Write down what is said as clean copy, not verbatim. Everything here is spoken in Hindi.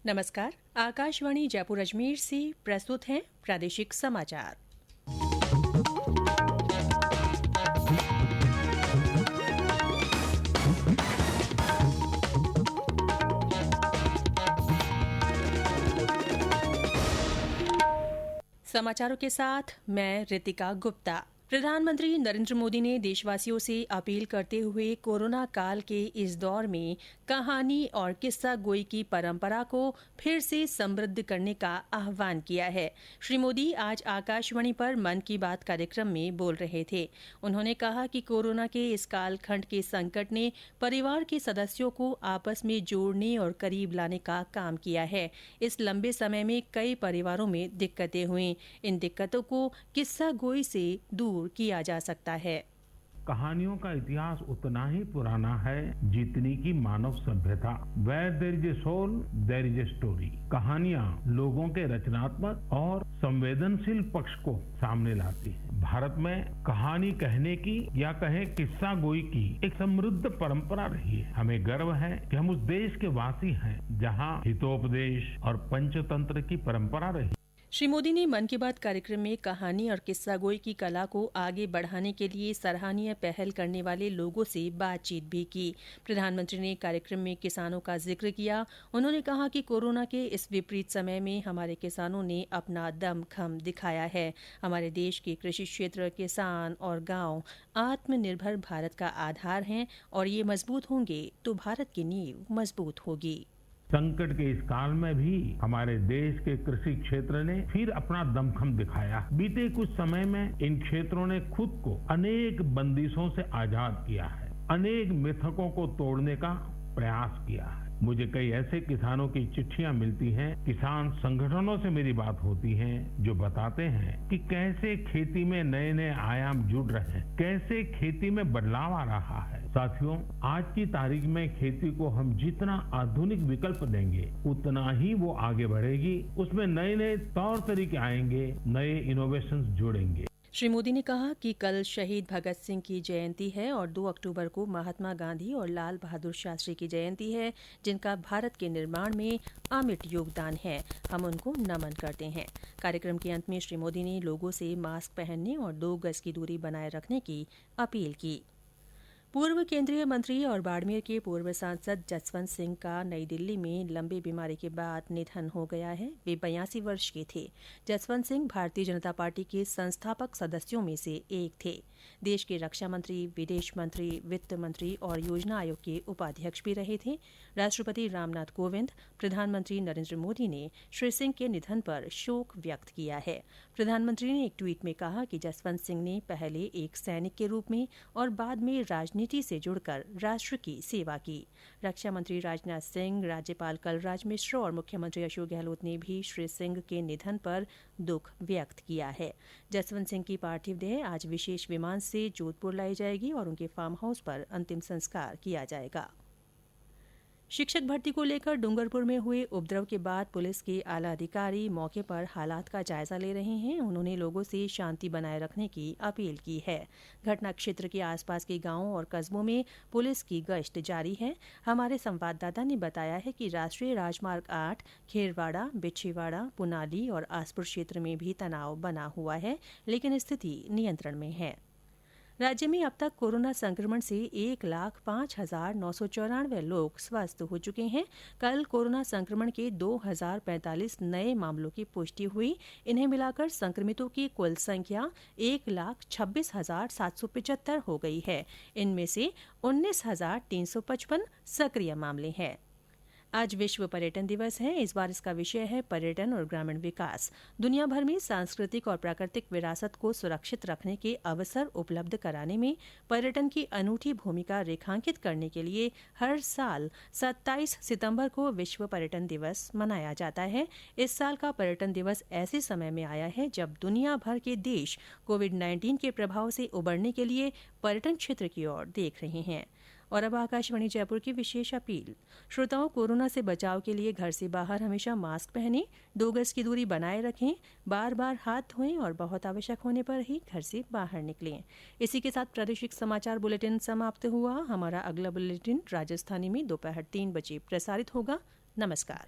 नमस्कार। आकाशवाणी जयपुर अजमेर से प्रस्तुत हैं प्रादेशिक समाचार। समाचारों के साथ मैं रितिका गुप्ता। प्रधानमंत्री नरेंद्र मोदी ने देशवासियों से अपील करते हुए कोरोना काल के इस दौर में कहानी और किस्सा गोई की परंपरा को फिर से समृद्ध करने का आह्वान किया है। श्री मोदी आज आकाशवाणी पर मन की बात कार्यक्रम में बोल रहे थे। उन्होंने कहा कि कोरोना के इस कालखंड के संकट ने परिवार के सदस्यों को आपस में जोड़ने और करीब लाने का काम किया है। इस लंबे समय में कई परिवारों में दिक्कतें हुई। इन दिक्कतों को किस्सा गोई से दूर किया जा सकता है। कहानियों का इतिहास उतना ही पुराना है जितनी की मानव सभ्यता। Where there is a soul there is a story. कहानियां लोगों के रचनात्मक और संवेदनशील पक्ष को सामने लाती है। भारत में कहानी कहने की या कहे किस्सा गोई की एक समृद्ध परंपरा रही है। हमें गर्व है कि हम उस देश के वासी हैं जहां हितोपदेश और पंचतंत्र की परंपरा रही। श्री मोदी ने मन की बात कार्यक्रम में कहानी और किस्सा गोई की कला को आगे बढ़ाने के लिए सराहनीय पहल करने वाले लोगों से बातचीत भी की। प्रधानमंत्री ने कार्यक्रम में किसानों का जिक्र किया। उन्होंने कहा कि कोरोना के इस विपरीत समय में हमारे किसानों ने अपना दमखम दिखाया है। हमारे देश के कृषि क्षेत्र, किसान और गांव आत्मनिर्भर भारत का आधार हैं और ये मजबूत होंगे तो भारत की नींव मजबूत होगी। संकट के इस काल में भी हमारे देश के कृषि क्षेत्र ने फिर अपना दमखम दिखाया। बीते कुछ समय में इन क्षेत्रों ने खुद को अनेक बंदिशों से आजाद किया है, अनेक मिथकों को तोड़ने का प्रयास किया है। मुझे कई ऐसे किसानों की चिट्ठियां मिलती हैं, किसान संगठनों से मेरी बात होती है जो बताते हैं कि कैसे खेती में नए नए आयाम जुड़ रहे हैं, कैसे खेती में बदलाव आ रहा है। साथियों, आज की तारीख में खेती को हम जितना आधुनिक विकल्प देंगे उतना ही वो आगे बढ़ेगी। उसमें नए नए तौर तरीके आएंगे, नए इनोवेशंस जुड़ेंगे। श्री मोदी ने कहा कि कल शहीद भगत सिंह की जयंती है और 2 अक्टूबर को महात्मा गांधी और लाल बहादुर शास्त्री की जयंती है, जिनका भारत के निर्माण में अमिट योगदान है। हम उनको नमन करते हैं। कार्यक्रम के अंत में श्री मोदी ने लोगों से मास्क पहनने और 2 गज की दूरी बनाए रखने की अपील की। पूर्व केंद्रीय मंत्री और बाड़मेर के पूर्व सांसद जसवंत सिंह का नई दिल्ली में लंबी बीमारी के बाद निधन हो गया है। वे 82 वर्ष के थे। जसवंत सिंह भारतीय जनता पार्टी के संस्थापक सदस्यों में से एक थे। देश के रक्षा मंत्री, विदेश मंत्री, वित्त मंत्री और योजना आयोग के उपाध्यक्ष भी रहे थे। राष्ट्रपति रामनाथ कोविंद, प्रधानमंत्री नरेंद्र मोदी ने श्री सिंह के निधन पर शोक व्यक्त किया है। प्रधानमंत्री ने एक ट्वीट में कहा कि जसवंत सिंह ने पहले एक सैनिक के रूप में और बाद में राजनीति से जुड़कर राष्ट्र की सेवा की। रक्षा मंत्री राजनाथ सिंह, राज्यपाल कलराज मिश्र और मुख्यमंत्री अशोक गहलोत ने भी श्री सिंह के निधन पर दुख व्यक्त किया है। जसवंत सिंह की पार्थिव देह आज विशेष विमान से जोधपुर लाई जाएगी और उनके फार्म हाउस पर अंतिम संस्कार किया जाएगा। शिक्षक भर्ती को लेकर डूंगरपुर में हुए उपद्रव के बाद पुलिस के आला अधिकारी मौके पर हालात का जायजा ले रहे हैं। उन्होंने लोगों से शांति बनाए रखने की अपील की है। घटना क्षेत्र के आसपास के गांवों और कस्बों में पुलिस की गश्त जारी है। हमारे संवाददाता ने बताया है कि राष्ट्रीय राजमार्ग 8, खेरवाड़ा, बिच्छीवाड़ा, पुनाली और आसपुर क्षेत्र में भी तनाव बना हुआ है, लेकिन स्थिति नियंत्रण में है। राज्य में अब तक कोरोना संक्रमण से 1,05,994 लोग स्वस्थ हो चुके हैं। कल कोरोना संक्रमण के 2,045 नए मामलों की पुष्टि हुई। इन्हें मिलाकर संक्रमितों की कुल संख्या 1,26,775 हो गई है। इनमें से 19,355 सक्रिय मामले हैं। आज विश्व पर्यटन दिवस है। इस बार इसका विषय है पर्यटन और ग्रामीण विकास। दुनिया भर में सांस्कृतिक और प्राकृतिक विरासत को सुरक्षित रखने के अवसर उपलब्ध कराने में पर्यटन की अनूठी भूमिका रेखांकित करने के लिए हर साल 27 सितंबर को विश्व पर्यटन दिवस मनाया जाता है। इस साल का पर्यटन दिवस ऐसे समय में आया है जब दुनिया भर के देश कोविड-19 के प्रभाव से उबरने के लिए पर्यटन क्षेत्र की ओर देख रहे हैं। और अब आकाशवाणी जयपुर की विशेष अपील। श्रोताओं, कोरोना से बचाव के लिए घर से बाहर हमेशा मास्क पहनें, 2 गज की दूरी बनाए रखें, बार बार हाथ धोएं और बहुत आवश्यक होने पर ही घर से बाहर निकलें। इसी के साथ प्रादेशिक समाचार बुलेटिन समाप्त हुआ। हमारा अगला बुलेटिन राजस्थानी में दोपहर 3 बजे प्रसारित होगा। नमस्कार।